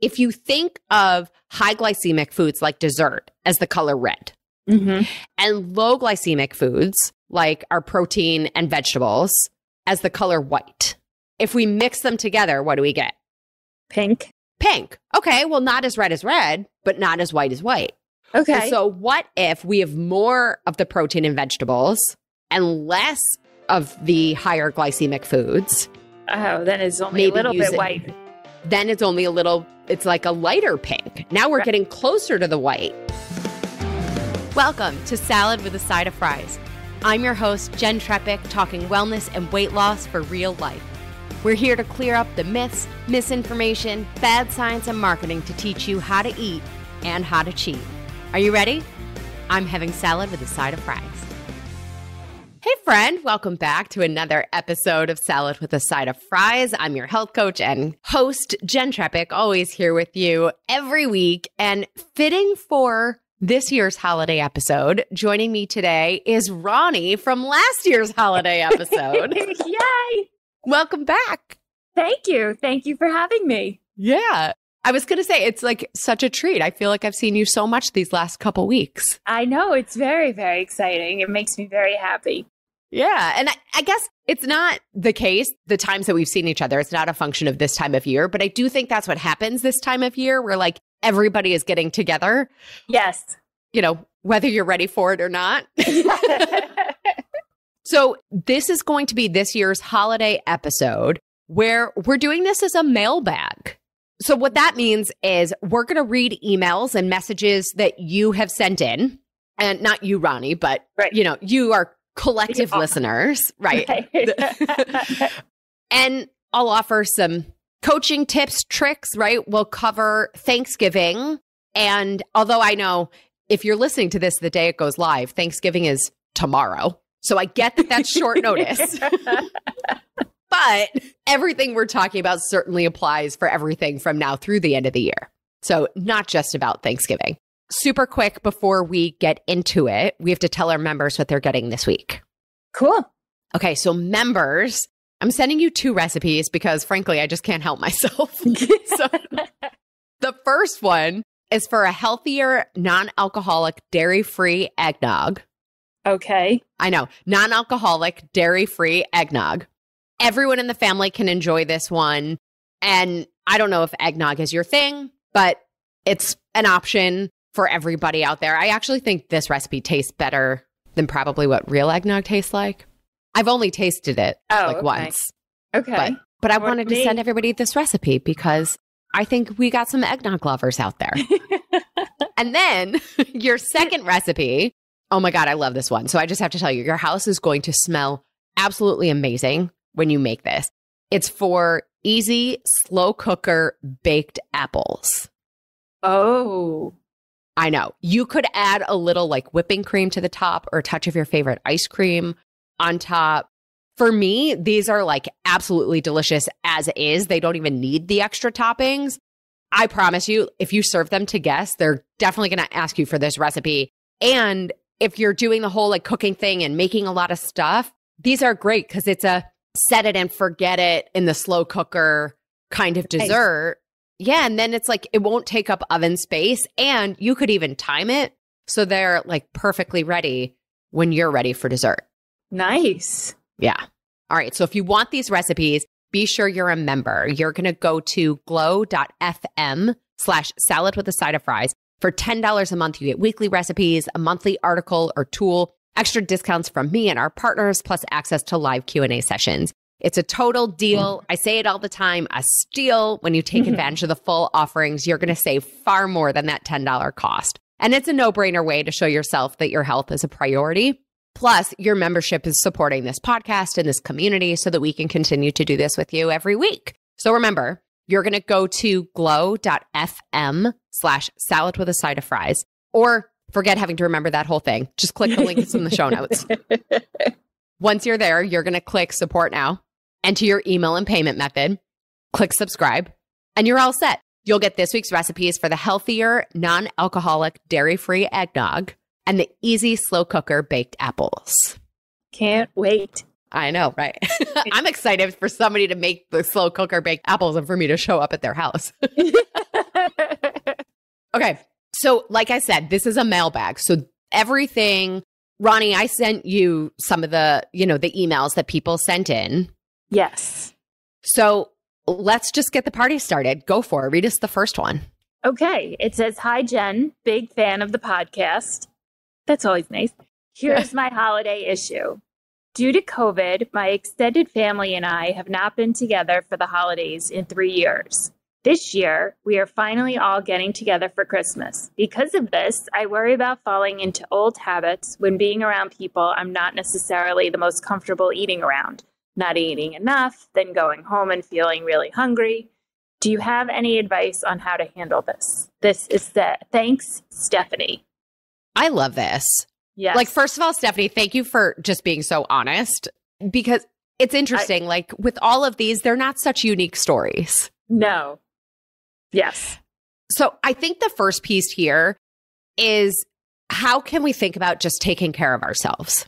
if you think of high glycemic foods like dessert as the color red, and low glycemic foods like our protein and vegetables as the color white, if we mix them together, what do we get? Pink. Pink. Okay, well, not as red, but not as white as white. Okay. And so what if we have more of the protein and vegetables and less of the higher glycemic foods? Oh, then it's only a little bit white. Then it's only a little, it's like a lighter pink. Now we're getting closer to the white. Welcome to Salad with a Side of Fries. I'm your host, Jenn Trepeck, talking wellness and weight loss for real life. We're here to clear up the myths, misinformation, bad science, and marketing to teach you how to eat and how to cheat. Are you ready? I'm having salad with a side of fries. Hey friend, welcome back to another episode of Salad with a Side of Fries. I'm your health coach and host, Jenn Trepeck, always here with you every week. And fitting for this year's holiday episode, joining me today is Ronnie from last year's holiday episode. Yay! Welcome back. Thank you. Thank you for having me. Yeah. I was going to say, it's like such a treat. I feel like I've seen you so much these last couple weeks. I know. It's very, very exciting. It makes me very happy. Yeah. And I guess it's not the case, the times that we've seen each other, it's not a function of this time of year, but I do think that's what happens this time of year where like everybody is getting together. Yes. You know, whether you're ready for it or not. So this is going to be this year's holiday episode where we're doing this as a mailbag. So what that means is we're going to read emails and messages that you have sent in, and not you, Ronnie, but you know, you are collective listeners, right? And I'll offer some coaching tips, tricks, right? We'll cover Thanksgiving. And although I know if you're listening to this the day it goes live, Thanksgiving is tomorrow. So I get that that's short notice. But everything we're talking about certainly applies for everything from now through the end of the year. So not just about Thanksgiving. Super quick before we get into it, we have to tell our members what they're getting this week. Cool. Okay, so members, I'm sending you 2 recipes because frankly, I just can't help myself. So the first one is for a healthier, non-alcoholic, dairy-free eggnog. Okay. I know, non-alcoholic, dairy-free eggnog. Everyone in the family can enjoy this one. And I don't know if eggnog is your thing, but it's an option for everybody out there. I actually think this recipe tastes better than probably what real eggnog tastes like. I've only tasted it once. Okay. But I wanted to send everybody this recipe because I think we got some eggnog lovers out there. And then your second recipe, oh my God, I love this one. So I just have to tell you, your house is going to smell absolutely amazing when you make this. It's for easy, slow cooker baked apples. Oh. I know. You could add a little like whipping cream to the top or a touch of your favorite ice cream on top. For me, these are like absolutely delicious as is. They don't even need the extra toppings. I promise you, if you serve them to guests, they're definitely going to ask you for this recipe. And if you're doing the whole like cooking thing and making a lot of stuff, these are great because it's a set it and forget it in the slow cooker kind of dessert. Yeah. And then it's like, it won't take up oven space and you could even time it. So they're like perfectly ready when you're ready for dessert. Nice. Yeah. All right. So if you want these recipes, be sure you're a member. You're going to go to glow.fm/salad with a side of fries. For $10 a month, you get weekly recipes, a monthly article or tool, extra discounts from me and our partners, plus access to live Q&A sessions. It's a total deal. I say it all the time, a steal. When you take advantage of the full offerings, you're going to save far more than that $10 cost. And it's a no-brainer way to show yourself that your health is a priority. Plus, your membership is supporting this podcast and this community so that we can continue to do this with you every week. So remember, you're going to go to glow.fm/salad with a side of fries, or forget having to remember that whole thing. Just click the links in the show notes. Once you're there, you're going to click support now, enter your email and payment method, click subscribe, and you're all set. You'll get this week's recipes for the healthier, non-alcoholic, dairy-free eggnog and the easy slow cooker baked apples. Can't wait. I know, right? I'm excited for somebody to make the slow cooker baked apples and for me to show up at their house. So like I said, this is a mailbag. So everything, Ronnie, I sent you some of the, the emails that people sent in. Yes. So let's just get the party started. Go for it. Read us the first one. Okay. It says, "Hi, Jen. Big fan of the podcast." That's always nice. "Here's my holiday issue. Due to COVID, my extended family and I have not been together for the holidays in 3 years. This year, we are finally all getting together for Christmas. Because of this, I worry about falling into old habits when being around people I'm not necessarily the most comfortable eating around. Not eating enough, then going home and feeling really hungry. Do you have any advice on how to handle this? This is thanks, Stephanie." I love this. Yes. Like, first of all, Stephanie, thank you for just being so honest, because it's interesting. Like with all of these, they're not such unique stories. No. Yes. So I think the first piece here is, how can we think about just taking care of ourselves?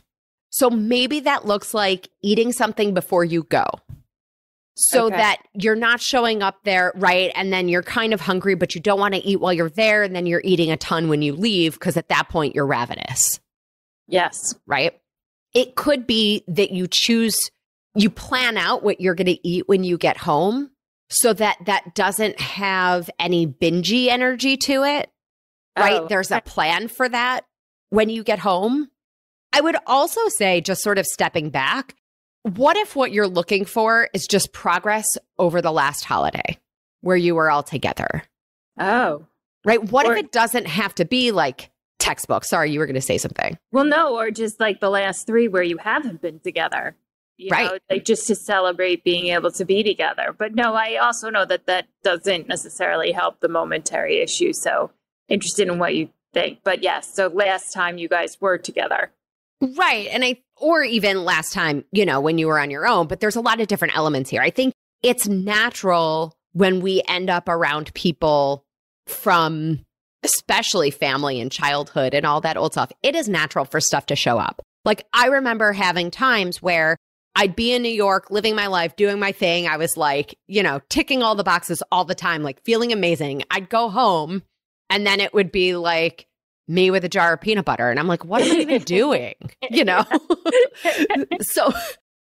So maybe that looks like eating something before you go, so that you're not showing up there, right? And then you're kind of hungry, but you don't want to eat while you're there. And then you're eating a ton when you leave, because at that point you're ravenous. Yes. Right? It could be that you plan out what you're going to eat when you get home, so that doesn't have any bingey energy to it, right? Oh, There's a plan for that when you get home. I would also say, just sort of stepping back, what if what you're looking for is just progress over the last holiday where you were all together? Oh. Right? What if it doesn't have to be like textbook? Sorry, you were going to say something. Well, no, or just like the last 3 where you haven't been together. You know, like just to celebrate being able to be together. But no, I also know that doesn't necessarily help the momentary issue. So interested in what you think. But yes, so last time you guys were together. Right. Or even last time, when you were on your own, but there's a lot of different elements here. I think it's natural when we end up around people from especially family and childhood and all that old stuff. It is natural for stuff to show up. Like, I remember having times where I'd be in New York, living my life, doing my thing. I was like, ticking all the boxes all the time, like feeling amazing. I'd go home and then it would be like me with a jar of peanut butter. And I'm like, what am I even doing? So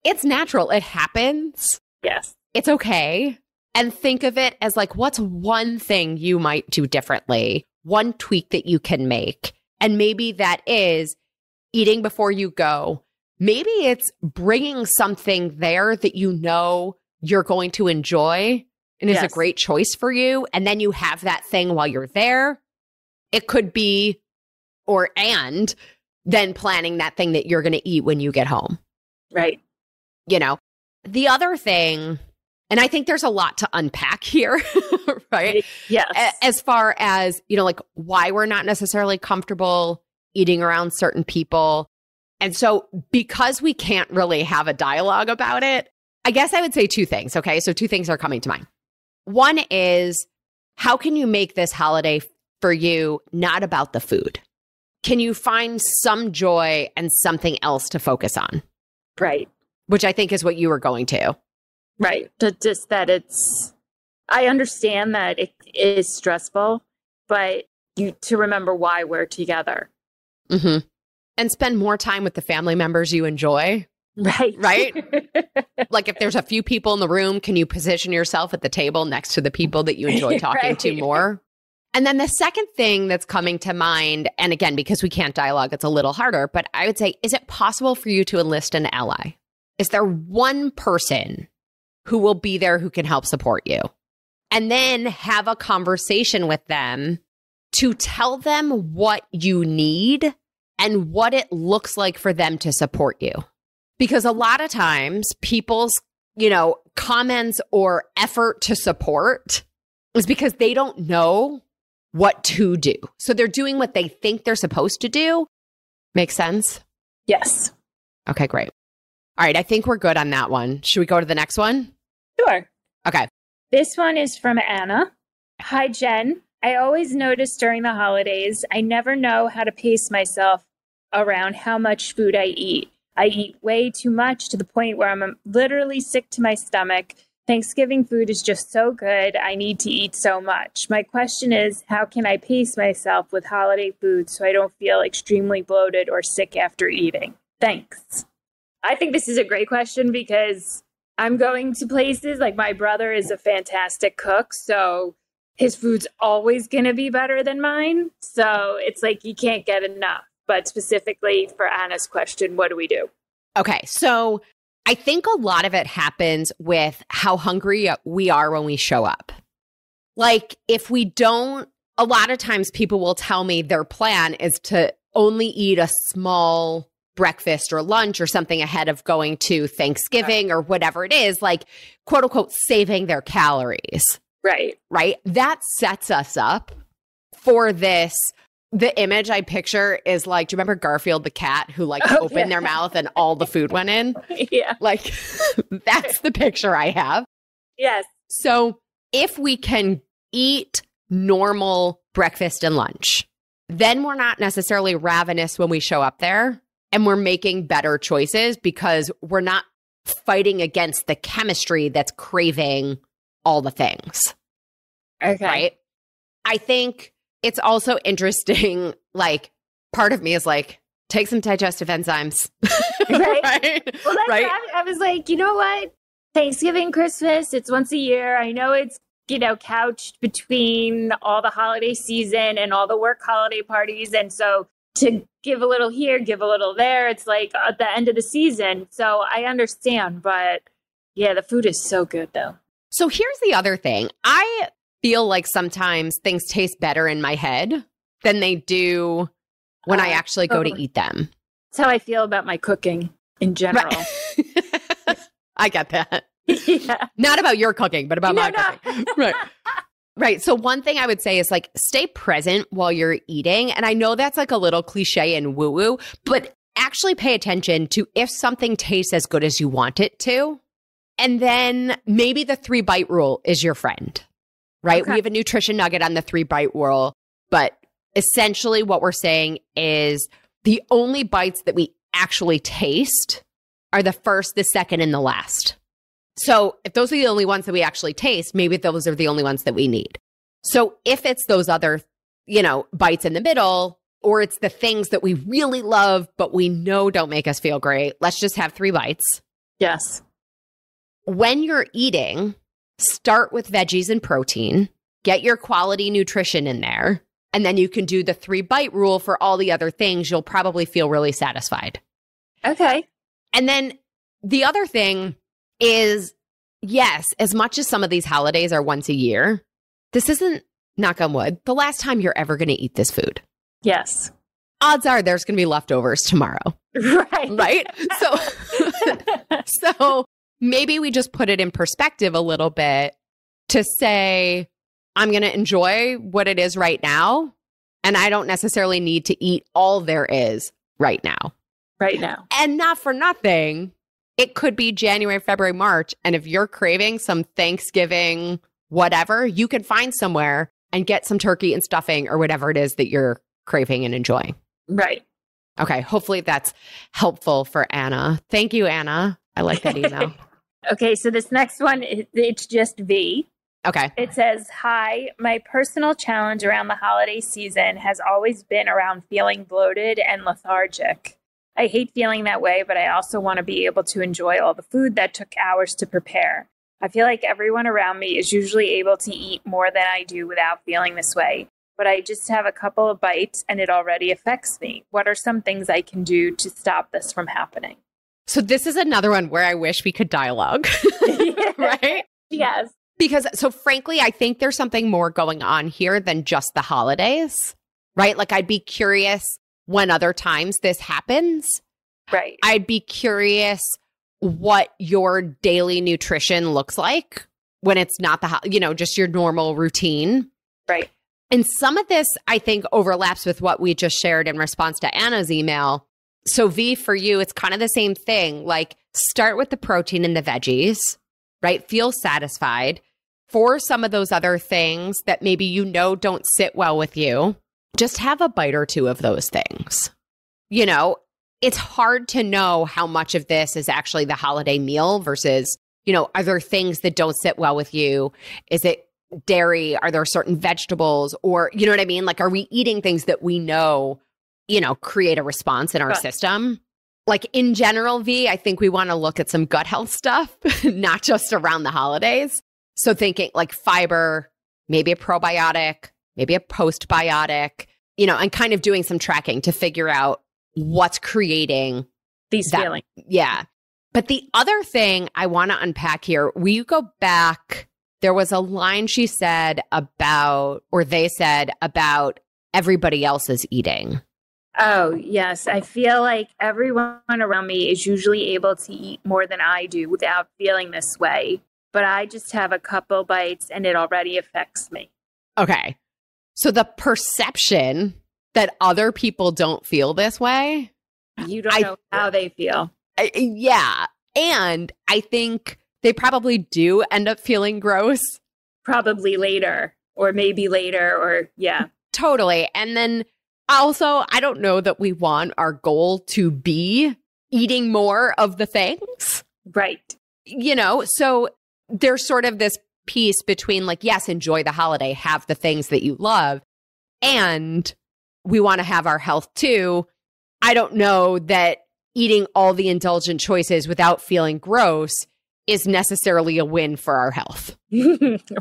it's natural. It happens. Yes. It's okay. And think of it as like, what's one thing you might do differently? One tweak that you can make. And maybe that is eating before you go. Maybe it's bringing something there that you're going to enjoy and is a great choice for you. And then you have that thing while you're there. It could be, and then planning that thing that you're going to eat when you get home. Right. The other thing, and I think there's a lot to unpack here, right? Yes. As far as, like why we're not necessarily comfortable eating around certain people. And so because we can't really have a dialogue about it, I guess I would say 2 things. Okay. So 2 things are coming to mind. One is, how can you make this holiday for you not about the food? Can you find some joy and something else to focus on? Right. Which I think is what you were going to. Right. Just that I understand that it is stressful, but to remember why we're together. Mm-hmm. And spend more time with the family members you enjoy. Right. Right? Like if there's a few people in the room, can you position yourself at the table next to the people that you enjoy talking to more? And then the second thing that's coming to mind, and again, because we can't dialogue, it's a little harder, but I would say, is it possible for you to enlist an ally? Is there one person who will be there who can help support you? And then have a conversation with them to tell them what you need and what it looks like for them to support you. Because a lot of times people's, comments or effort to support is because they don't know what to do. So they're doing what they think they're supposed to do. Makes sense? Yes. Okay, great. All right, I think we're good on that one. Should we go to the next one? Sure. Okay. This one is from Anna. "Hi, Jen. I always notice during the holidays, I never know how to pace myself around how much food I eat. I eat way too much to the point where I'm literally sick to my stomach. Thanksgiving food is just so good. I need to eat so much. My question is, how can I pace myself with holiday food so I don't feel extremely bloated or sick after eating? Thanks. I think this is a great question because I'm going to places like my brother is a fantastic cook. So his food's always going to be better than mine. So it's like you can't get enough. But specifically for Anna's question, what do we do? Okay, so I think a lot of it happens with how hungry we are when we show up. Like if we don't, a lot of times people will tell me their plan is to only eat a small breakfast or lunch or something ahead of going to Thanksgiving or whatever it is, like quote unquote, saving their calories. Right. Right. That sets us up for this. The image I picture is like, do you remember Garfield the cat who like opened their mouth and all the food went in? Yeah. Like that's the picture I have. Yes. So if we can eat normal breakfast and lunch, then we're not necessarily ravenous when we show up there and we're making better choices because we're not fighting against the chemistry that's craving all the things. Okay. Right? I think it's also interesting, like, part of me is like, take some digestive enzymes. Right? Right? Well, that's right? I was like, you know what? Thanksgiving, Christmas, it's once a year. I know it's, couched between all the holiday season and all the work holiday parties. And so to give a little here, give a little there, it's like at the end of the season. So I understand. But yeah, the food is so good, though. So here's the other thing. I feel like sometimes things taste better in my head than they do when I actually go to eat them. That's how I feel about my cooking in general. Right. I get that. Yeah. Not about your cooking, but about my cooking. Right. Right. So one thing I would say is like stay present while you're eating. And I know that's like a little cliche and woo-woo, but actually pay attention to if something tastes as good as you want it to. And then maybe the 3-bite rule is your friend. Right? Okay. We have a nutrition nugget on the 3-bite rule, but essentially what we're saying is the only bites that we actually taste are the first, the second, and the last. So if those are the only ones that we actually taste, maybe those are the only ones that we need. So if it's those other, bites in the middle, or it's the things that we really love, but we know don't make us feel great, let's just have 3 bites. Yes. When you're eating, start with veggies and protein, get your quality nutrition in there, and then you can do the 3-bite rule for all the other things. You'll probably feel really satisfied. Okay. And then the other thing is, yes, as much as some of these holidays are once a year, this isn't, knock on wood, the last time you're ever going to eat this food. Yes. Odds are there's going to be leftovers tomorrow. Right. Right? So maybe we just put it in perspective a little bit to say, I'm going to enjoy what it is right now. And I don't necessarily need to eat all there is right now. Right now. And not for nothing, it could be January, February, March. And if you're craving some Thanksgiving, whatever, you can find somewhere and get some turkey and stuffing or whatever it is that you're craving and enjoying. Right. Okay. Hopefully that's helpful for Anna. Thank you, Anna. I like that email. Okay. So this next one, it's just V. Okay. It says, hi, my personal challenge around the holiday season has always been around feeling bloated and lethargic. I hate feeling that way, but I also want to be able to enjoy all the food that took hours to prepare. I feel like everyone around me is usually able to eat more than I do without feeling this way, but I just have a couple of bites and it already affects me. What are some things I can do to stop this from happening? So this is another one where I wish we could dialogue, right? Yes. Because, so frankly, I think there's something more going on here than just the holidays, right? Like I'd be curious when other times this happens. Right. I'd be curious what your daily nutrition looks like when it's not just your normal routine. Right. And some of this, I think, overlaps with what we just shared in response to Anna's email. So V, for you, it's kind of the same thing. Like start with the protein and the veggies, right? Feel satisfied. For some of those other things that maybe don't sit well with you, just have a bite or two of those things. It's hard to know how much of this is actually the holiday meal versus are there things that don't sit well with you? Is it dairy? Are there certain vegetables? Or, you know what I mean? Like, are we eating things that we know, create a response in our system? Like in general, V, I think we want to look at some gut health stuff, not just around the holidays. So thinking like fiber, maybe a probiotic, maybe a postbiotic, and kind of doing some tracking to figure out what's creating these feelings. Yeah. But the other thing I want to unpack here, will you go back? There was a line she said about, or they said about everybody else's eating. Oh, yes. I feel like everyone around me is usually able to eat more than I do without feeling this way. But I just have a couple bites and it already affects me. Okay. So the perception that other people don't feel this way. You don't know how they feel. Yeah. And I think they probably do end up feeling gross. Probably later, or maybe later, or yeah. Totally. And then also, I don't know that we want our goal to be eating more of the things. Right. So there's sort of this piece between like, yes, enjoy the holiday, have the things that you love, and we want to have our health too. I don't know that eating all the indulgent choices without feeling gross is necessarily a win for our health.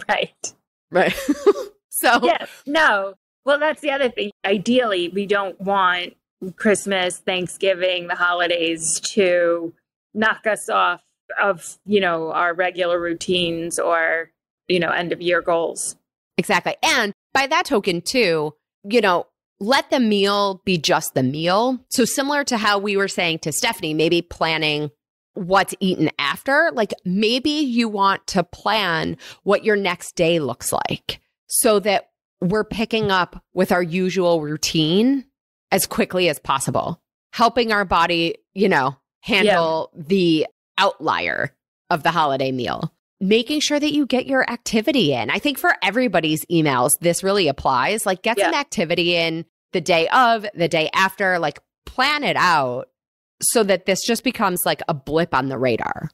Right. So, yes, no. Well, that's the other thing. Ideally, we don't want Christmas, Thanksgiving, the holidays to knock us off of, our regular routines or, end of year goals. Exactly. And by that token too, let the meal be just the meal. So similar to how we were saying to Stephanie, maybe planning what's eaten after, like maybe you want to plan what your next day looks like so that we're picking up with our usual routine as quickly as possible, helping our body, handle the outlier of the holiday meal, making sure that you get your activity in. I think for everybody's emails, this really applies. Like get some activity in the day of, the day after, like plan it out so that this just becomes like a blip on the radar.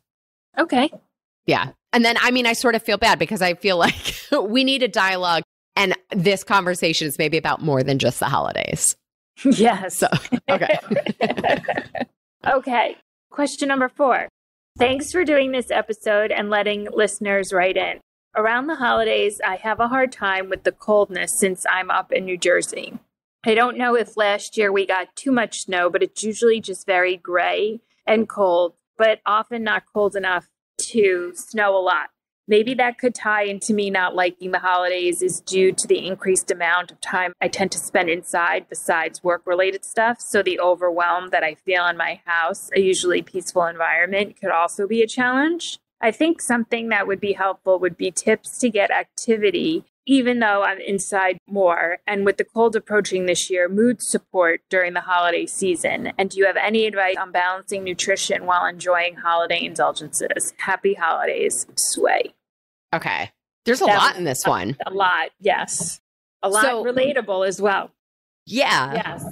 Okay. Yeah. And then, I sort of feel bad because I feel like we need a dialogue. And this conversation is maybe about more than just the holidays. Yes. So, okay. Okay. Question number 4. Thanks for doing this episode and letting listeners write in. Around the holidays, I have a hard time with the coldness since I'm up in New Jersey. I don't know if last year we got too much snow, but it's usually just very gray and cold, but often not cold enough to snow a lot. Maybe that could tie into me not liking the holidays is due to the increased amount of time I tend to spend inside besides work-related stuff. So the overwhelm that I feel in my house, a usually peaceful environment, could also be a challenge. I think something that would be helpful would be tips to get activity, even though I'm inside more. And with the cold approaching this year, mood support during the holiday season. And do you have any advice on balancing nutrition while enjoying holiday indulgences? Happy holidays, Sway. Okay. There's a lot in this one. A lot, yes. A lot relatable as well. Yeah. Yes.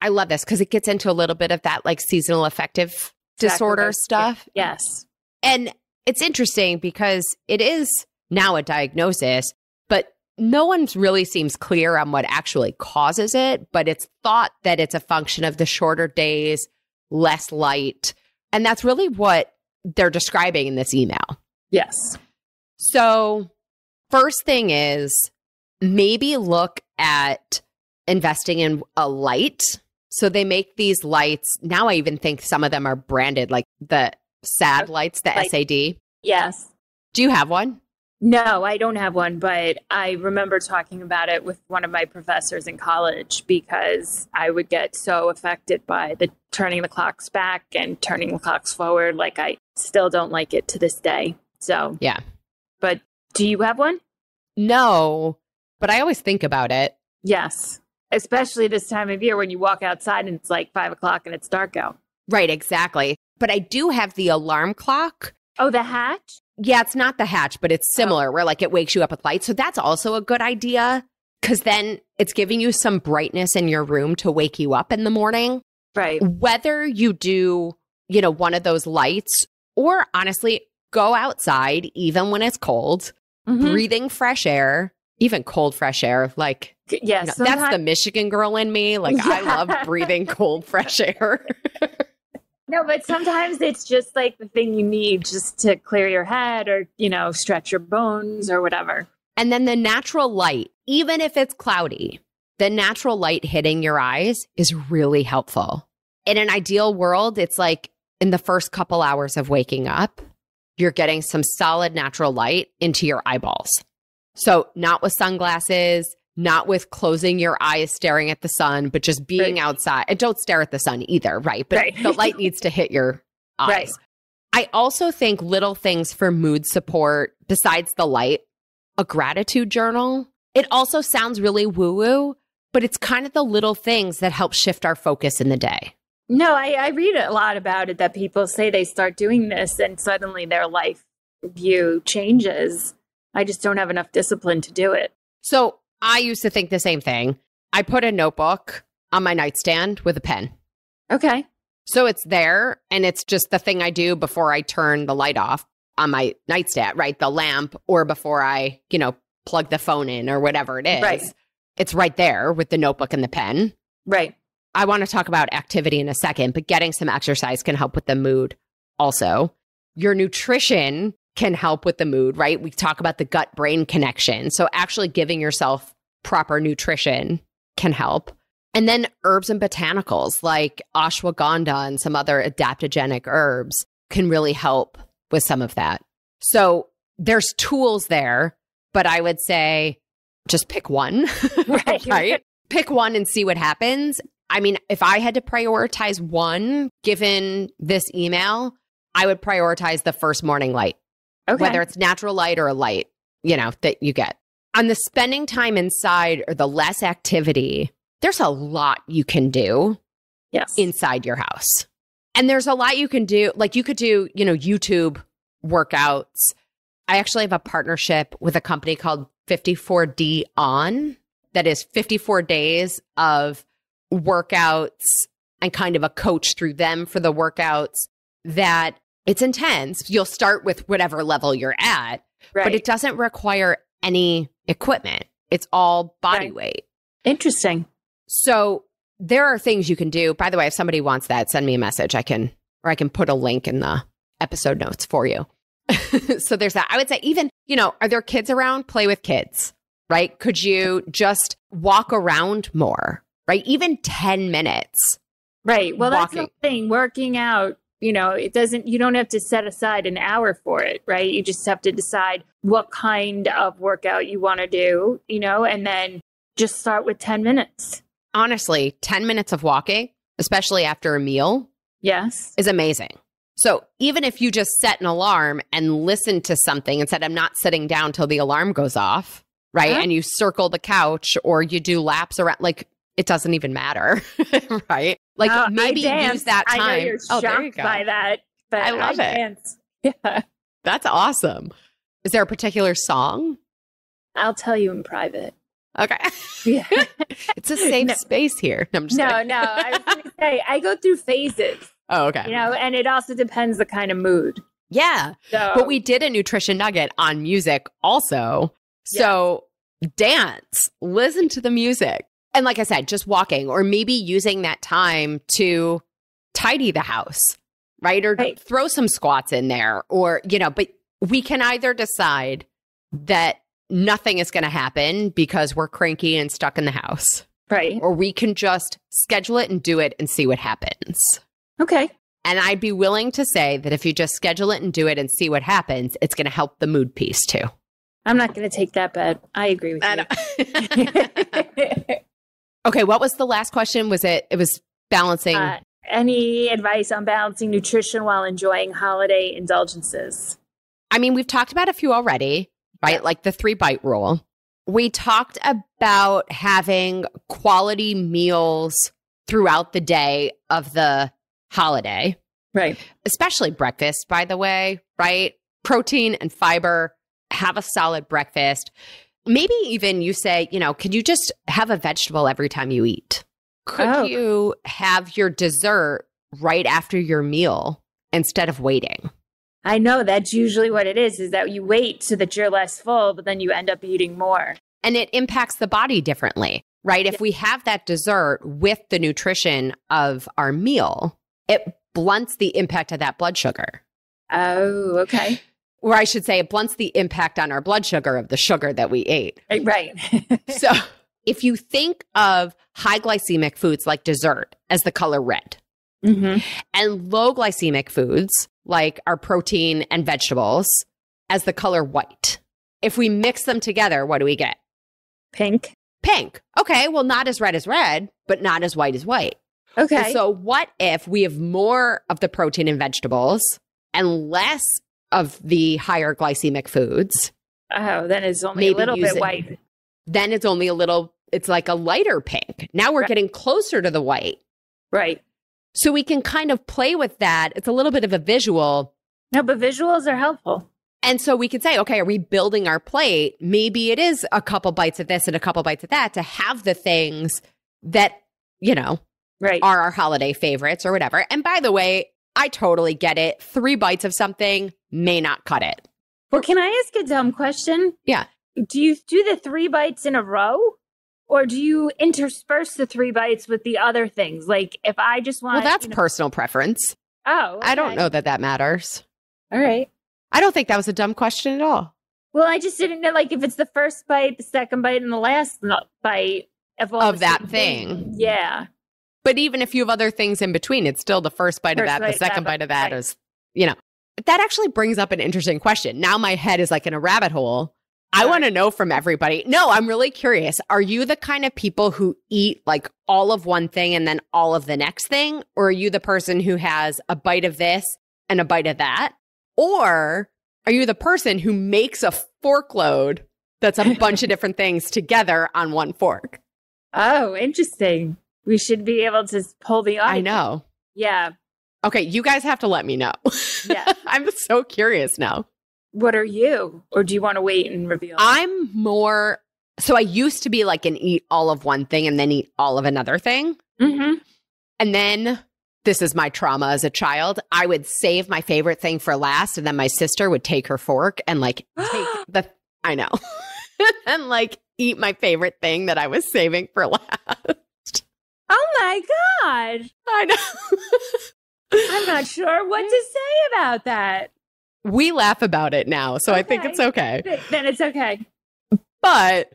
I love this because it gets into a little bit of that like seasonal affective disorder stuff. Yes. And it's interesting because it is now a diagnosis, but no one really seems clear on what actually causes it. But it's thought that it's a function of the shorter days, less light. And that's really what they're describing in this email. Yes. So first thing is maybe look at investing in a light. So they make these lights. Now I even think some of them are branded like the SAD lights, the SAD. Yes. Do you have one? No, I don't have one, but I remember talking about it with one of my professors in college because I would get so affected by the turning the clocks back and turning the clocks forward. Like I still don't like it to this day. So yeah. But do you have one? No, but I always think about it. Yes. Especially this time of year when you walk outside and it's like 5 o'clock and it's dark out. Right, exactly. But I do have the alarm clock. Oh, the Hatch? Yeah, it's not the Hatch, but it's similar where like it wakes you up with light. So that's also a good idea because then it's giving you some brightness in your room to wake you up in the morning. Right. Whether you do, one of those lights or honestly, go outside, even when it's cold, breathing fresh air, even cold fresh air. Like, yeah, that's the Michigan girl in me. Like, I love breathing cold fresh air. No, but sometimes it's just like the thing you need just to clear your head or, stretch your bones or whatever. And then the natural light, even if it's cloudy, the natural light hitting your eyes is really helpful. In an ideal world, it's like in the first couple hours of waking up, you're getting some solid natural light into your eyeballs. So not with sunglasses, not with closing your eyes, staring at the sun, but just being outside. And don't stare at the sun either, right? But the light needs to hit your eyes. Right. I also think little things for mood support, besides the light, a gratitude journal. It also sounds really woo-woo, but it's kind of the little things that help shift our focus in the day. No, I read a lot about it, that people say they start doing this and suddenly their life view changes. I just don't have enough discipline to do it. So I used to think the same thing. I put a notebook on my nightstand with a pen. Okay. So it's there, and it's just the thing I do before I turn the light off on my nightstand, right? The lamp, or before I, plug the phone in or whatever it is. Right. It's right there with the notebook and the pen. Right. I want to talk about activity in a second, but getting some exercise can help with the mood also. Your nutrition can help with the mood, right? We talk about the gut-brain connection. So actually giving yourself proper nutrition can help. And then herbs and botanicals like ashwagandha and some other adaptogenic herbs can really help with some of that. So there's tools there, but I would say just pick one, right? Pick one and see what happens. I mean, if I had to prioritize one, given this email, I would prioritize the first morning light. Okay. Whether it's natural light or a light, that you get. On the spending time inside or the less activity, there's a lot you can do inside your house. And there's a lot you can do. Like you could do, YouTube workouts. I actually have a partnership with a company called 54D On. That is 54 days of workouts and kind of a coach through them for the workouts that it's intense. You'll start with whatever level you're at, but it doesn't require any equipment. It's all body weight. Interesting. So there are things you can do. By the way, if somebody wants that, send me a message. I can put a link in the episode notes for you. So there's that. I would say even, are there kids around? Play with kids, right? Could you just walk around more, right? Even 10 minutes. Right. Well, that's the thing. Working out. You don't have to set aside an hour for it, right? You just have to decide what kind of workout you want to do, and then just start with 10 minutes. Honestly, 10 minutes of walking, especially after a meal, is amazing. So even if you just set an alarm and listen to something and said, I'm not sitting down till the alarm goes off, right? And you circle the couch or you do laps around, like, it doesn't even matter, right? Like maybe use that time. I know you're shocked by that, but I love it. Yeah. That's awesome. Is there a particular song? I'll tell you in private. Okay. Yeah. It's a safe space here. I'm just kidding. No. I was going to say, I go through phases. Oh, okay. And it also depends the kind of mood. Yeah. But we did a nutrition nugget on music also. So dance, listen to the music. And like I said, just walking or maybe using that time to tidy the house, right? Or throw some squats in there or, but we can either decide that nothing is going to happen because we're cranky and stuck in the house. Right. Or we can just schedule it and do it and see what happens. Okay. And I'd be willing to say that if you just schedule it and do it and see what happens, it's going to help the mood piece too. I'm not going to take that bet. I agree with you. Okay, what was the last question? It was balancing. Any advice on balancing nutrition while enjoying holiday indulgences? I mean, we've talked about a few already, right? Yeah. Like the 3-bite rule. We talked about having quality meals throughout the day of the holiday. Right. Especially breakfast, by the way, right? Protein and fiber, have a solid breakfast. Maybe even you say, could you just have a vegetable every time you eat? Could you have your dessert right after your meal instead of waiting? I know that's usually what it is that you wait so that you're less full, but then you end up eating more. And it impacts the body differently, right? If we have that dessert with the nutrition of our meal, it blunts the impact of that blood sugar. Oh, okay. Or I should say it blunts the impact on our blood sugar of the sugar that we ate. Right. So if you think of high glycemic foods like dessert as the color red, and low glycemic foods like our protein and vegetables as the color white, if we mix them together, what do we get? Pink. Pink. Okay, well, not as red as red, but not as white as white. Okay. So what if we have more of the protein and vegetables and less of the higher glycemic foods? Oh, then it's only a little bit white. Then it's only a little, it's like a lighter pink. Now we're getting closer to the white. Right. So we can kind of play with that. It's a little bit of a visual. No, but visuals are helpful. And so we could say, okay, are we building our plate? Maybe it is a couple bites of this and a couple bites of that to have the things that, you know, are our holiday favorites or whatever. And by the way, I totally get it. 3 bites of something may not cut it. Well, can I ask a dumb question? Yeah. Do you do the 3 bites in a row? Or do you intersperse the 3 bites with the other things? Like if I just want... Well, that's personal preference. Oh, okay. I don't know that matters. All right. I don't think that was a dumb question at all. Well, I just didn't know, like, if it's the first bite, the second bite, and the last bite of that thing. Yeah. But even if you have other things in between, it's still the first bite of that, the second bite of that is, you know. That actually brings up an interesting question. Now my head is like in a rabbit hole. I want to know from everybody. No, I'm really curious. Are you the kind of people who eat like all of one thing and then all of the next thing? Or are you the person who has a bite of this and a bite of that? Or are you the person who makes a fork load that's a bunch of different things together on one fork? Oh, interesting. We should be able to pull the audience. I know. Yeah. Okay, you guys have to let me know. Yeah. I'm so curious now. What are you? Or do you want to wait and reveal? I'm more... So I used to be like an eat all of one thing and then eat all of another thing. And then... This is my trauma as a child. I would save my favorite thing for last, and then my sister would take her fork and like take I know, and like eat my favorite thing that I was saving for last. Oh my God. I know. I'm not sure what to say about that. We laugh about it now, so I think it's okay. Then it's okay. But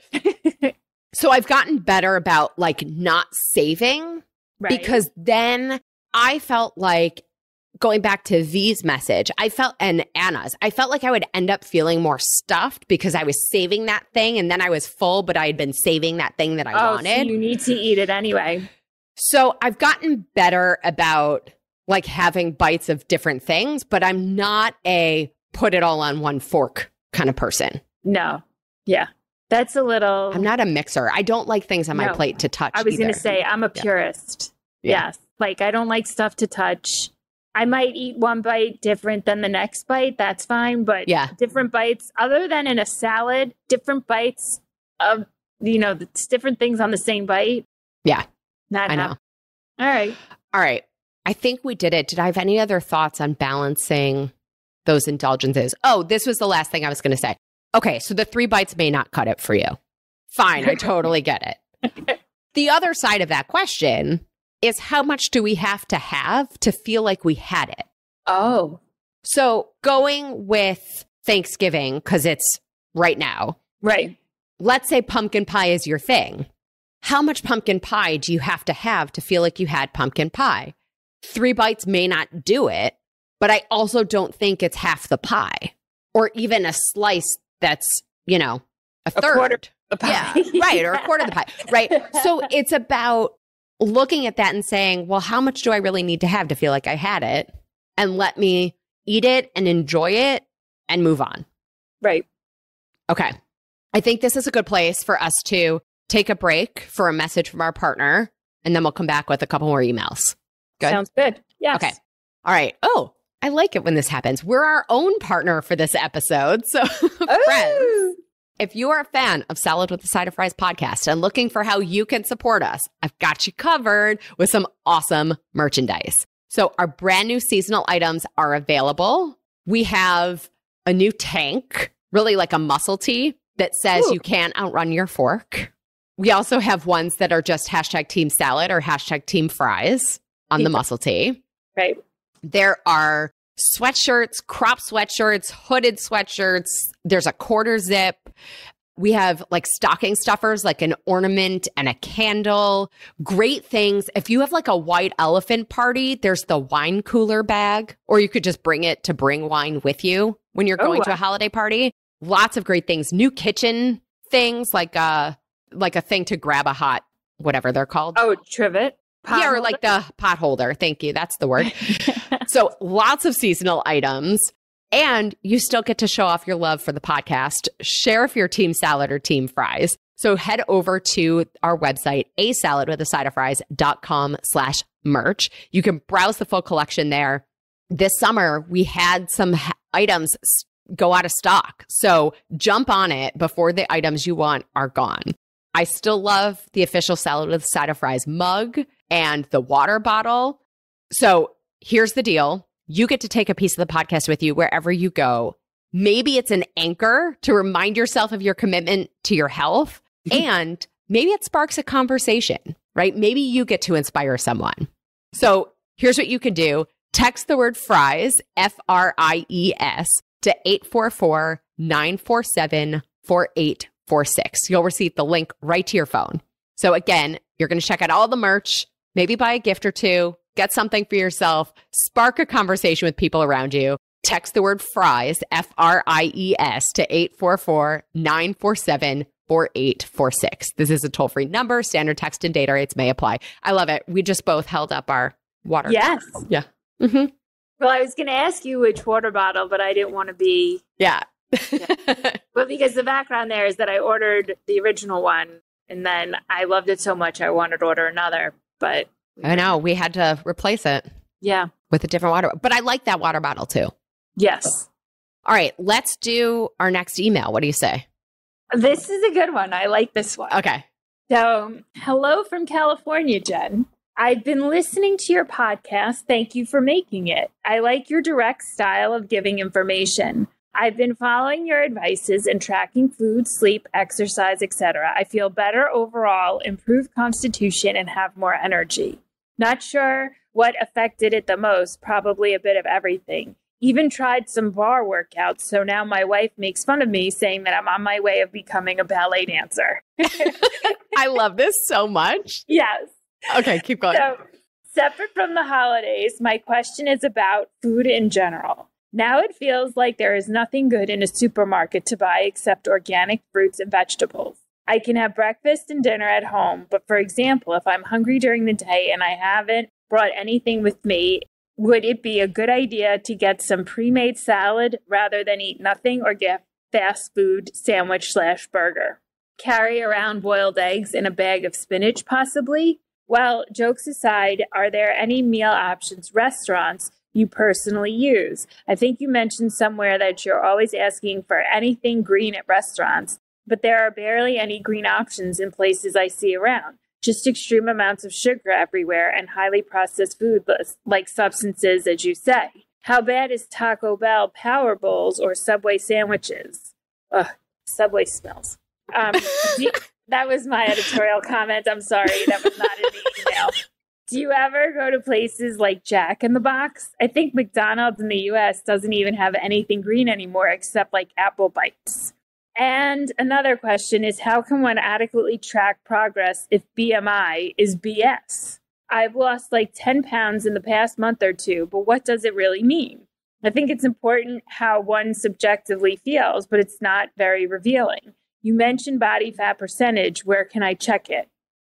so I've gotten better about like not saving because then I felt like, going back to V's message, and Anna's, I felt like I would end up feeling more stuffed because I was saving that thing and then I was full, but I had been saving that thing that I wanted. So you need to eat it anyway. So I've gotten better about like having bites of different things, but I'm not a put it all on one fork kind of person. No. Yeah. That's a little... I'm not a mixer. I don't like things on my plate to touch I was going to say, I'm a purist. Yeah. Yes. Like, I don't like stuff to touch. I might eat one bite different than the next bite. That's fine. But different bites, other than in a salad, different bites of, you know, different things on the same bite. Yeah. I know. All right. I think we did it. Did I have any other thoughts on balancing those indulgences? Oh, this was the last thing I was going to say. Okay. So the 3 bites may not cut it for you. Fine. I totally get it. The other side of that question is how much do we have to feel like we had it? Oh. So going with Thanksgiving, because it's right now. Right. Let's say pumpkin pie is your thing. How much pumpkin pie do you have to feel like you had pumpkin pie? 3 bites may not do it, but I also don't think it's half the pie or even a slice that's, you know, a third. Quarter the pie. Yeah, right. Or a quarter of the pie. Right. So it's about looking at that and saying, well, how much do I really need to have to feel like I had it? And let me eat it and enjoy it and move on. Right. Okay. I think this is a good place for us to take a break for a message from our partner, and then we'll come back with a couple more emails. Good? Sounds good. Yes. Okay. All right. Oh, I like it when this happens. We're our own partner for this episode. So, friends, if you are a fan of Salad with a Side of Fries podcast and looking for how you can support us, I've got you covered with some awesome merchandise. So our brand new seasonal items are available. We have a new tank, really like a muscle tee that says you can't outrun your fork. We also have ones that are just hashtag team salad or hashtag team fries on the muscle tee. Right. There are sweatshirts, crop sweatshirts, hooded sweatshirts. There's a quarter zip. We have like stocking stuffers, like an ornament and a candle. Great things. If you have like a white elephant party, there's the wine cooler bag, or you could just bring it to bring wine with you when you're going to a holiday party. Lots of great things. New kitchen things, like a thing to grab a hot, whatever they're called. Oh, trivet. Yeah, or like the pot holder. Thank you. That's the word. So lots of seasonal items. And you still get to show off your love for the podcast. Share if you're team salad or team fries. So head over to our website, asaladwithasideoffries.com/merch. You can browse the full collection there. This summer, we had some items go out of stock. So jump on it before the items you want are gone. I still love the official Salad with a Side of Fries mug and the water bottle. So here's the deal. You get to take a piece of the podcast with you wherever you go. Maybe it's an anchor to remind yourself of your commitment to your health. And maybe it sparks a conversation, right? Maybe you get to inspire someone. So here's what you can do. Text the word fries, FRIES, to 844-947-4846. You'll receive the link right to your phone. So again, you're going to check out all the merch, maybe buy a gift or two, get something for yourself, spark a conversation with people around you. Text the word fries, FRIES, to 844-947-4846. This is a toll-free number. Standard text and data rates may apply. I love it. We just both held up our water. Yes. Yeah. Mm-hmm. Well, I was going to ask you which water bottle, but I didn't want to be. Yeah. But because the background there is that I ordered the original one, and then I loved it so much I wanted to order another. But I know. We had to replace it. Yeah. With a different water. But I like that water bottle too. Yes. All right. Let's do our next email. What do you say? This is a good one. I like this one. Okay. So, hello from California, Jen. I've been listening to your podcast. Thank you for making it. I like your direct style of giving information. I've been following your advices and tracking food, sleep, exercise, etc. I feel better overall, improved constitution, and have more energy. Not sure what affected it the most, probably a bit of everything. Even tried some bar workouts, so now my wife makes fun of me saying that I'm on my way of becoming a ballet dancer. I love this so much. Yes. Okay, keep going. So, separate from the holidays, my question is about food in general. Now it feels like there is nothing good in a supermarket to buy except organic fruits and vegetables. I can have breakfast and dinner at home, but for example, if I'm hungry during the day and I haven't brought anything with me, would it be a good idea to get some pre-made salad rather than eat nothing or get fast food sandwich/burger? Carry around boiled eggs and a bag of spinach possibly? Well, jokes aside, are there any meal options restaurants you personally use? I think you mentioned somewhere that you're always asking for anything green at restaurants, but there are barely any green options in places I see around. Just extreme amounts of sugar everywhere and highly processed food like substances, as you say. How bad is Taco Bell Power Bowls or Subway sandwiches? Ugh, Subway smells. That was my editorial comment. I'm sorry. That was not in the email. Do you ever go to places like Jack in the Box? I think McDonald's in the U.S. doesn't even have anything green anymore except like apple bites. And another question is, how can one adequately track progress if BMI is BS? I've lost like 10 pounds in the past month or two, but what does it really mean? I think it's important how one subjectively feels, but it's not very revealing. You mentioned body fat percentage. Where can I check it?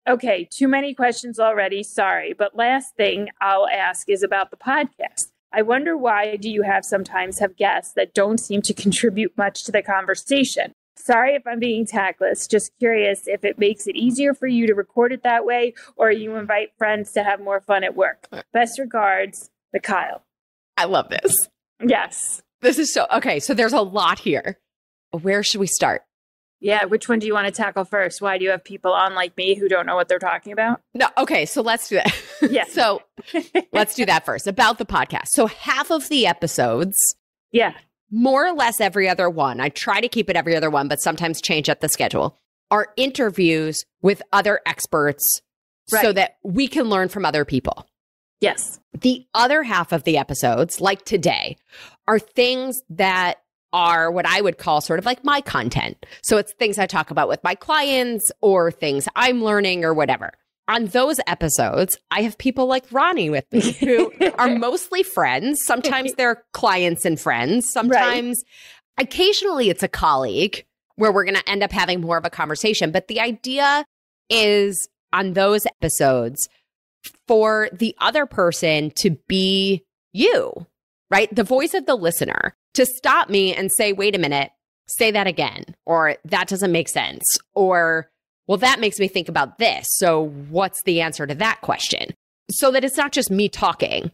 Okay, too many questions already. Sorry. But last thing I'll ask is about the podcast. I wonder why do you have sometimes have guests that don't seem to contribute much to the conversation? Sorry if I'm being tactless. Just curious if it makes it easier for you to record it that way or you invite friends to have more fun at work. Best regards, the Kyle. I love this. Yes. This is so, okay, so there's a lot here. Where should we start? Yeah, which one do you want to tackle first? Why do you have people on like me who don't know what they're talking about? No, okay, so let's do that. Yeah. So let's do that first, about the podcast. So half of the episodes Yeah. More or less every other one. I try to keep it every other one, but sometimes change up the schedule. Are interviews with other experts so that we can learn from other people. Yes. The other half of the episodes, like today, are things that are what I would call sort of like my content. So it's things I talk about with my clients or things I'm learning or whatever. On those episodes, I have people like Ronnie with me who are mostly friends. Sometimes they're clients and friends. Sometimes, occasionally it's a colleague where we're going to end up having more of a conversation. But the idea is on those episodes for the other person to be you, right? The voice of the listener, to stop me and say, wait a minute, say that again, or that doesn't make sense, or well, that makes me think about this. So what's the answer to that question? So that it's not just me talking.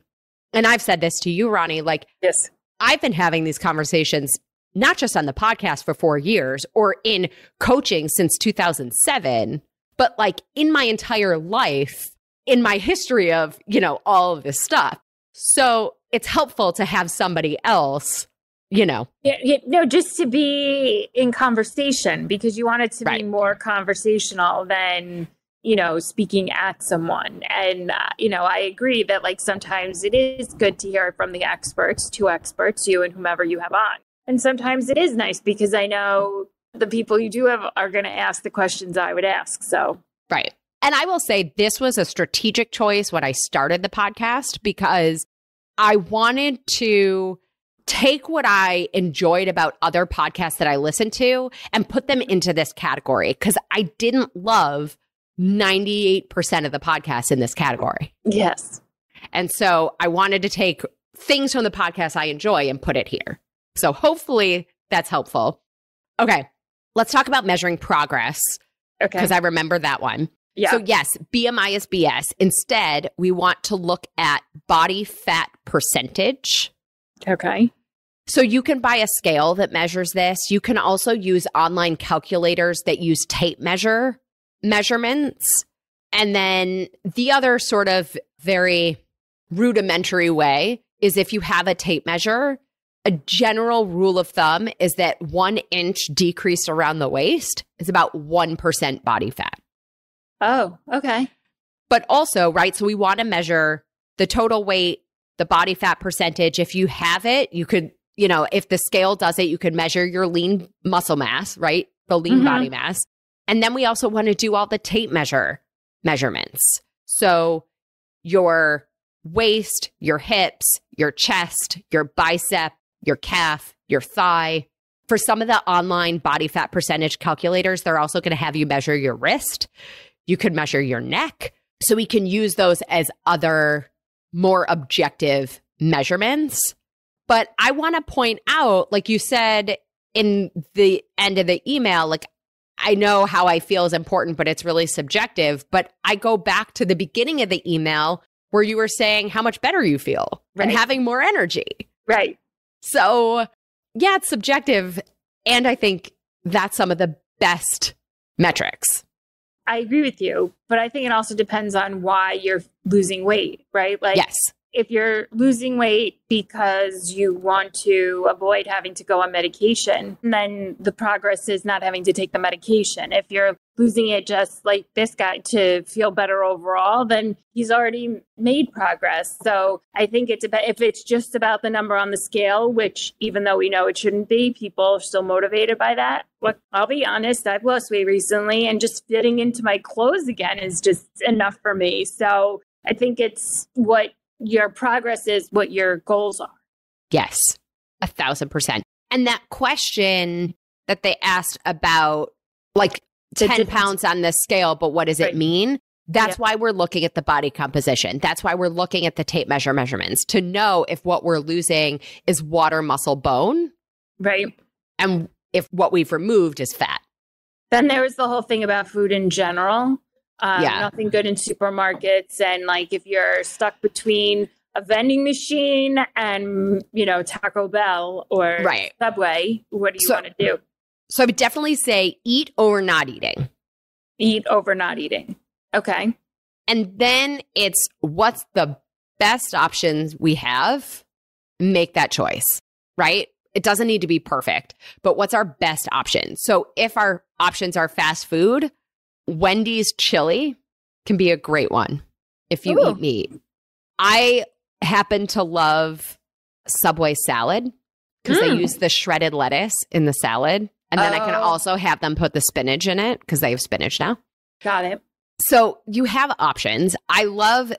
And I've said this to you, Ronnie, like, yes, I've been having these conversations, not just on the podcast for 4 years or in coaching since 2007, but like in my entire life, in my history of, you know, all of this stuff. So it's helpful to have somebody else, you know. No, just to be in conversation, because you want it to be more conversational than, you know, speaking at someone. And, you know, I agree that like sometimes it is good to hear from the experts, two experts, you and whomever you have on. And sometimes it is nice because I know the people you do have are going to ask the questions I would ask. So, right. And I will say this was a strategic choice when I started the podcast because I wanted to take what I enjoyed about other podcasts that I listened to and put them into this category because I didn't love 98% of the podcasts in this category. Yes. And so I wanted to take things from the podcast I enjoy and put it here. So hopefully that's helpful. Okay, let's talk about measuring progress. Okay. Because I remember that one. Yeah. So yes, BMI is BS. Instead, we want to look at body fat percentage. Okay. So you can buy a scale that measures this. You can also use online calculators that use tape measurements. And then the other sort of very rudimentary way is if you have a tape measure, a general rule of thumb is that 1 inch decrease around the waist is about 1% body fat. Oh, okay. But also, right, so we want to measure the total weight, the body fat percentage. If you have it, you could, you know, if the scale does it, you could measure your lean muscle mass, right? The lean body mass. And then we also want to do all the tape measurements. So your waist, your hips, your chest, your bicep, your calf, your thigh. For some of the online body fat percentage calculators, they're also going to have you measure your wrist. You could measure your neck. So we can use those as other more objective measurements. But I want to point out, like you said in the end of the email, like I know how I feel is important, but it's really subjective. But I go back to the beginning of the email where you were saying how much better you feel and having more energy. Right. So yeah, it's subjective. And I think that's some of the best metrics. I agree with you, but I think it also depends on why you're losing weight, right? Like, yes. If you're losing weight because you want to avoid having to go on medication, then the progress is not having to take the medication. If you're losing it just like this guy to feel better overall, then he's already made progress. So I think it's about, if it's just about the number on the scale, which even though we know it shouldn't be, people are still motivated by that. Look, I'll be honest, I've lost weight recently and just fitting into my clothes again is just enough for me. So I think it's what your progress is, what your goals are. Yes, 1,000%. And that question that they asked about like 10 pounds on the scale, but what does it mean? That's why we're looking at the body composition. That's why we're looking at the tape measurements to know if what we're losing is water, muscle, bone. Right. And if what we've removed is fat. Then there was the whole thing about food in general. Nothing good in supermarkets. And like if you're stuck between a vending machine and, you know, Taco Bell or Subway, what do you want to do? So I would definitely say eat over not eating. Eat over not eating. Okay. And then it's what's the best options we have? Make that choice. right? It doesn't need to be perfect, but what's our best option? So if our options are fast food, Wendy's chili can be a great one if you eat meat. I happen to love Subway salad because they use the shredded lettuce in the salad. And then I can also have them put the spinach in it because they have spinach now. Got it. So you have options. I love,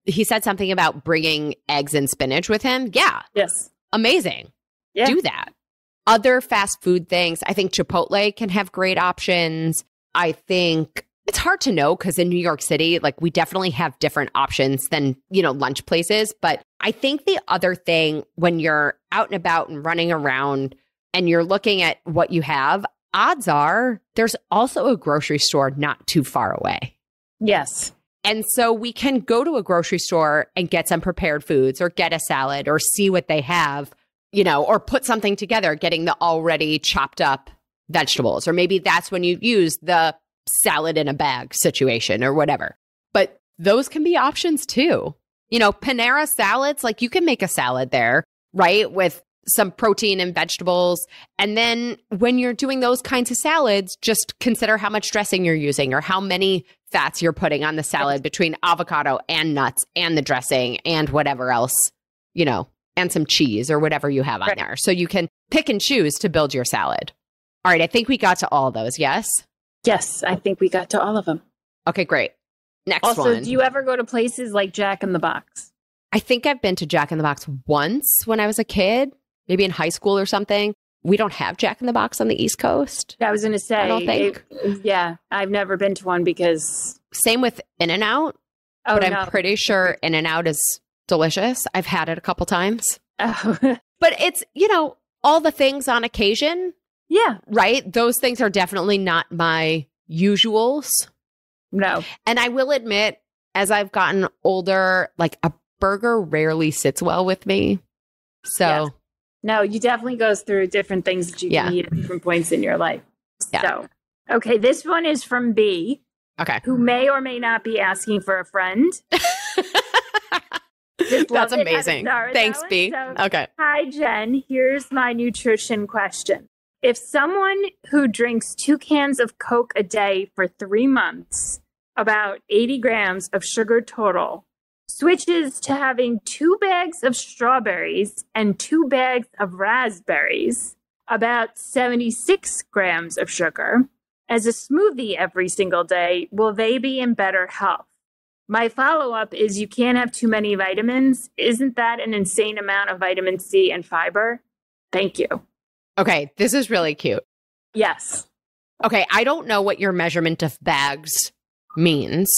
he said something about bringing eggs and spinach with him. Yeah. Yes. Amazing. Yeah. Do that. Other fast food things, I think Chipotle can have great options. I think it's hard to know because in New York City, like we definitely have different options than, lunch places. But I think the other thing when you're out and about and running around and you're looking at what you have, odds are there's also a grocery store not too far away. Yes. And so we can go to a grocery store and get some prepared foods or get a salad or see what they have, or put something together, getting the already chopped up vegetables. Or maybe that's when you use the salad in a bag situation or whatever. But those can be options too. Panera salads, like you can make a salad there, right? With some protein and vegetables. And then when you're doing those kinds of salads, just consider how much dressing you're using or how many fats you're putting on the salad between avocado and nuts and the dressing and whatever else, and some cheese or whatever you have on there. So you can pick and choose to build your salad. All right. I think we got to all those. Yes? Yes. I think we got to all of them. Okay, great. Next one. Also, do you ever go to places like Jack in the Box? I think I've been to Jack in the Box once when I was a kid, maybe in high school or something. We don't have Jack in the Box on the East Coast. I was going to say, I don't think. I've never been to one because... Same with In-N-Out, but I'm pretty sure In-N-Out is delicious. I've had it a couple times. Oh. But it's, all the things on occasion. Yeah. Right? Those things are definitely not my usuals. No. And I will admit, as I've gotten older, like a burger rarely sits well with me. So... Yes. No, you definitely goes through different things that you can eat at different points in your life. So, okay, this one is from B. Okay. Who may or may not be asking for a friend. That's amazing. Thanks, B. So, okay. Hi, Jen. Here's my nutrition question. If someone who drinks 2 cans of Coke a day for 3 months, about 80 grams of sugar total, switches to having 2 bags of strawberries and 2 bags of raspberries, about 76 grams of sugar, as a smoothie every single day, will they be in better health? My follow-up is you can't have too many vitamins. Isn't that an insane amount of vitamin C and fiber? Thank you. Okay, this is really cute. Yes. Okay, I don't know what your measurement of bags means.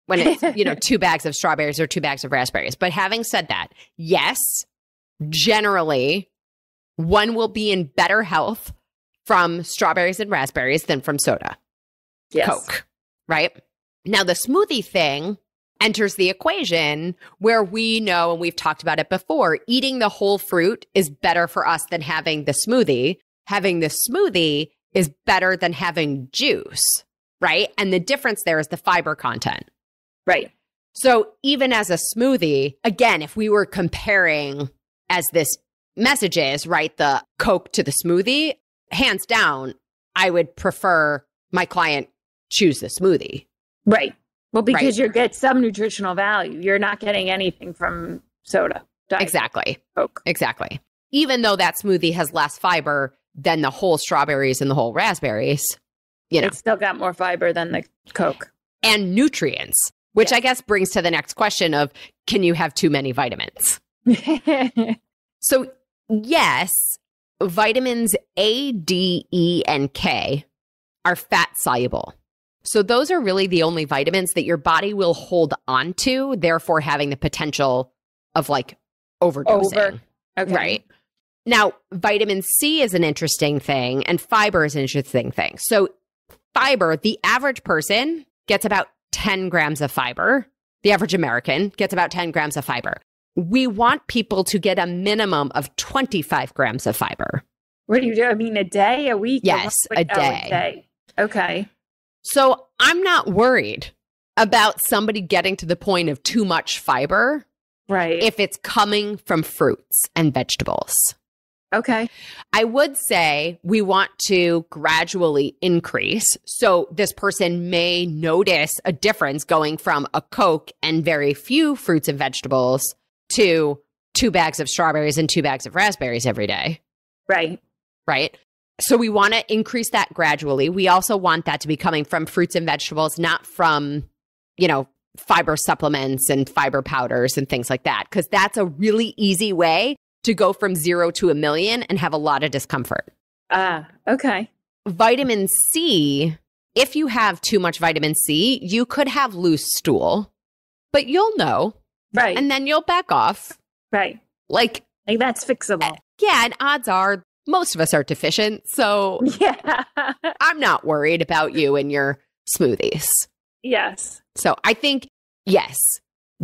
When it's, 2 bags of strawberries or 2 bags of raspberries. But having said that, yes, generally, one will be in better health from strawberries and raspberries than from soda. Yes. Coke, right? Now, the smoothie thing enters the equation where we know, and we've talked about it before, eating the whole fruit is better for us than having the smoothie. Having the smoothie is better than having juice, right? And the difference there is the fiber content. Right. So even as a smoothie, again, if we were comparing as this message is, right, the Coke to the smoothie, hands down, I would prefer my client choose the smoothie. Right. Well, because you get some nutritional value. You're not getting anything from soda. Exactly. Coke. Exactly. Even though that smoothie has less fiber than the whole strawberries and the whole raspberries, It's still got more fiber than the Coke. And nutrients. Which I guess brings to the next question of, can you have too many vitamins? So yes, vitamins A, D, E, and K are fat soluble. So those are really the only vitamins that your body will hold on to, therefore having the potential of overdosing. Okay. Right. Now, vitamin C is an interesting thing and fiber is an interesting thing. So fiber, the average person gets about 10 grams of fiber. The average American gets about 10 grams of fiber. We want people to get a minimum of 25 grams of fiber. What do you do? I mean, a day, a week? Yes, a day. A day. Okay. So I'm not worried about somebody getting to the point of too much fiber. Right. If it's coming from fruits and vegetables. Okay. I would say we want to gradually increase. So this person may notice a difference going from a Coke and very few fruits and vegetables to 2 bags of strawberries and 2 bags of raspberries every day. Right. Right. So we want to increase that gradually. We also want that to be coming from fruits and vegetables, not from, fiber supplements and fiber powders and things like that, because that's a really easy way to go from 0 to 1,000,000 and have a lot of discomfort. Okay. Vitamin C, if you have too much vitamin C, you could have loose stool, but you'll know. Right. And then you'll back off. Right. Like that's fixable. Yeah, and odds are most of us are deficient, so yeah. I'm not worried about you and your smoothies. Yes. So I think, yes,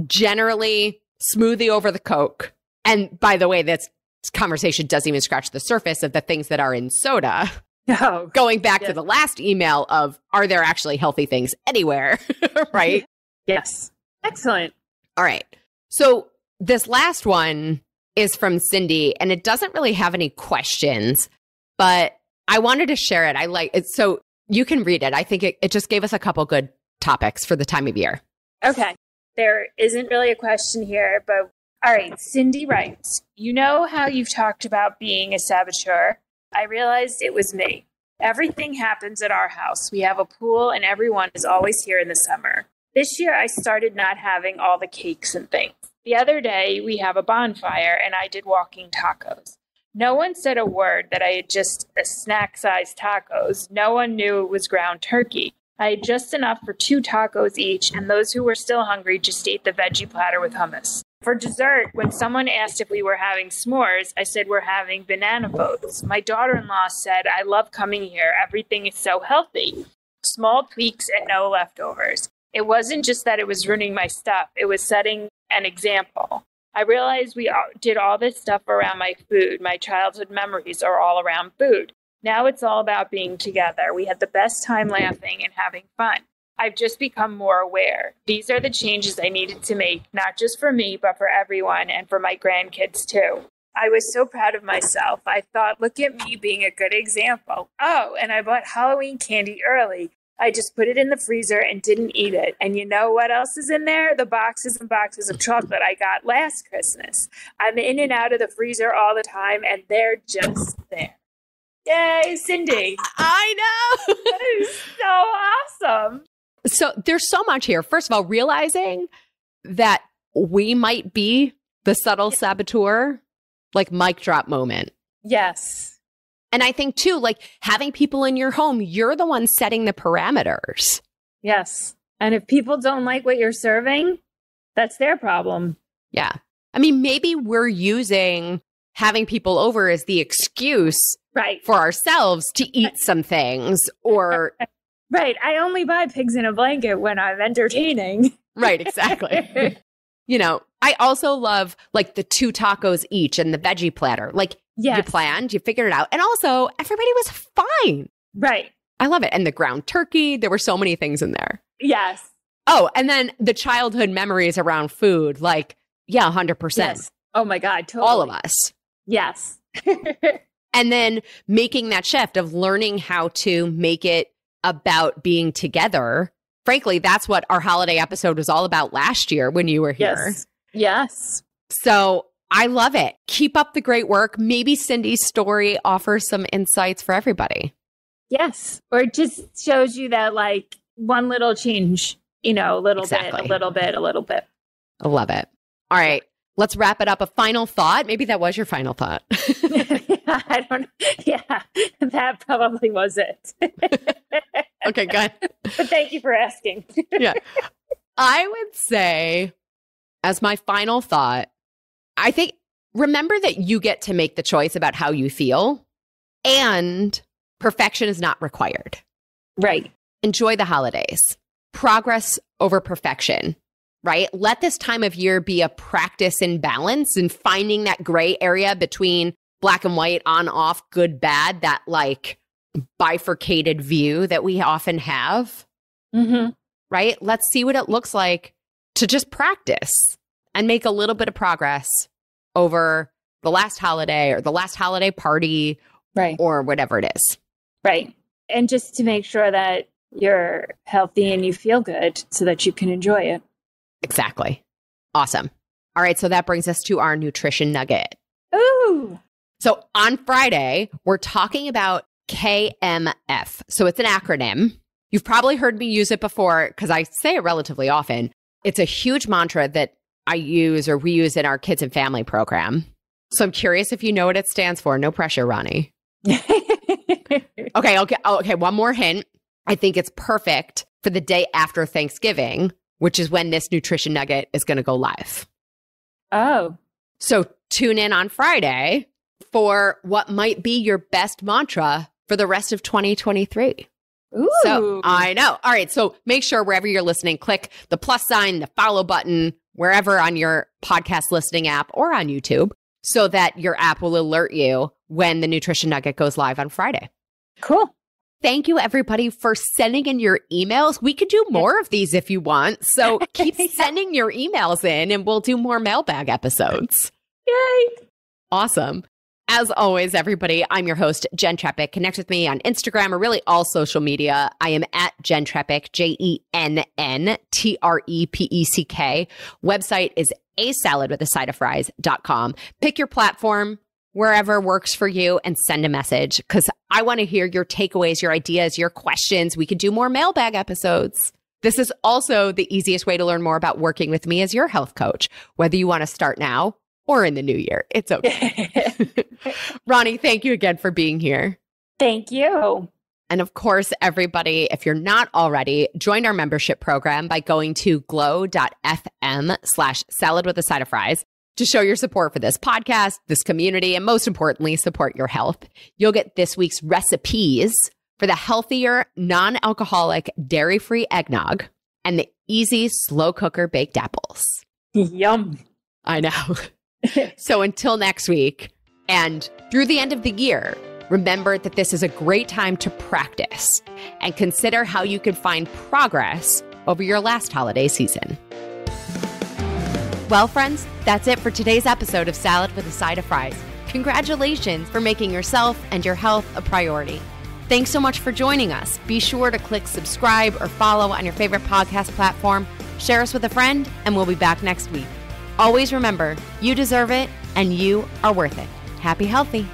generally smoothie over the Coke. And by the way, this conversation doesn't even scratch the surface of the things that are in soda. Oh, Going back to the last email of, are there actually healthy things anywhere? Right? Yes. Excellent. All right. So this last one is from Cindy, and it doesn't really have any questions, but I wanted to share it. I like it. So you can read it. I think it just gave us a couple good topics for the time of year. Okay. There isn't really a question here, but all right. Cindy writes, you know how you've talked about being a saboteur? I realized it was me. Everything happens at our house. We have a pool and everyone is always here in the summer. This year I started not having all the cakes and things. The other day we have a bonfire and I did walking tacos. No one said a word that I had just a snack-sized tacos. No one knew it was ground turkey. I had just enough for 2 tacos each, and those who were still hungry just ate the veggie platter with hummus. For dessert, when someone asked if we were having s'mores, I said we're having banana boats. My daughter-in-law said, I love coming here. Everything is so healthy. Small tweaks and no leftovers. It wasn't just that it was ruining my stuff. It was setting an example. I realized we did all this stuff around my food. My childhood memories are all around food. Now it's all about being together. We had the best time laughing and having fun. I've just become more aware. These are the changes I needed to make, not just for me, but for everyone and for my grandkids too. I was so proud of myself. I thought, look at me being a good example. Oh, and I bought Halloween candy early. I just put it in the freezer and didn't eat it. And you know what else is in there? The boxes and boxes of chocolate I got last Christmas. I'm in and out of the freezer all the time, and they're just there. Yay, Cindy. I know. That is so awesome. So there's so much here. First of all, realizing that we might be the subtle saboteur, like mic drop moment. Yes. And I think too, like having people in your home, you're the one setting the parameters. Yes. And if people don't like what you're serving, that's their problem. Yeah. I mean, maybe we're using having people over as the excuse for ourselves to eat some things or... Right. I only buy pigs in a blanket when I'm entertaining. Right. Exactly. I also love like the 2 tacos each and the veggie platter. Like you planned, you figured it out. And also everybody was fine. Right. I love it. And the ground turkey, there were so many things in there. Yes. Oh, and then the childhood memories around food. Like, yeah, 100%. Yes. Oh my God. Totally. All of us. Yes. And then making that shift of learning how to make it about being together. Frankly, that's what our holiday episode was all about last year when you were here. Yes. So I love it. Keep up the great work. Maybe Cindy's story offers some insights for everybody. Yes. Or it just shows you that like one little change, a little bit, a little bit, a little bit. I love it. All right. Let's wrap it up. A final thought. Maybe that was your final thought. I don't know. Yeah, that probably was it. Okay, good. But thank you for asking. Yeah. I would say, as my final thought, I think remember that you get to make the choice about how you feel, and perfection is not required. Right. Enjoy the holidays. Progress over perfection. Right? Let this time of year be a practice in balance and finding that gray area between black and white, on, off, good, bad, that like bifurcated view that we often have. Mm-hmm. Right? Let's see what it looks like to just practice and make a little bit of progress over the last holiday or the last holiday party, Right. or whatever it is. Right. And just to make sure that you're healthy and you feel good so that you can enjoy it. Exactly. Awesome. All right. So that brings us to our nutrition nugget. Ooh. So on Friday, we're talking about KMF. So it's an acronym. You've probably heard me use it before because I say it relatively often. It's a huge mantra that I use or we use in our kids and family program. So I'm curious if you know what it stands for. No pressure, Ronnie. Okay. One more hint. I think it's perfect for the day after Thanksgiving, which is when this nutrition nugget is going to go live. Oh. So tune in on Friday for what might be your best mantra for the rest of 2023. Ooh. So I know. All right. So make sure wherever you're listening, click the plus sign, the follow button, wherever on your podcast listening app or on YouTube, so that your app will alert you when the nutrition nugget goes live on Friday. Cool. Thank you, everybody, for sending in your emails. We could do more of these if you want. So keep sending your emails in and we'll do more mailbag episodes. Yay. Awesome. As always, everybody, I'm your host, Jenn Trepeck. Connect with me on Instagram or really all social media. I am at Jenn Trepeck, JENNTREPECK. Website is asaladwithasideoffries.com. Pick your platform wherever works for you and send a message because I want to hear your takeaways, your ideas, your questions. We could do more mailbag episodes. This is also the easiest way to learn more about working with me as your health coach, whether you want to start now or in the new year. It's okay. Ronnie, thank you again for being here. Thank you. And of course, everybody, if you're not already, join our membership program by going to glow.fm/saladwithasideoffries to show your support for this podcast, this community, and most importantly, support your health. You'll get this week's recipes for the healthier, non-alcoholic, dairy-free eggnog and the easy slow cooker baked apples. Yum. I know. So until next week and through the end of the year, remember that this is a great time to practice and consider how you can find progress over your last holiday season. Well, friends, that's it for today's episode of Salad with a Side of Fries. Congratulations for making yourself and your health a priority. Thanks so much for joining us. Be sure to click subscribe or follow on your favorite podcast platform. Share us with a friend, and we'll be back next week. Always remember, you deserve it, and you are worth it. Happy healthy.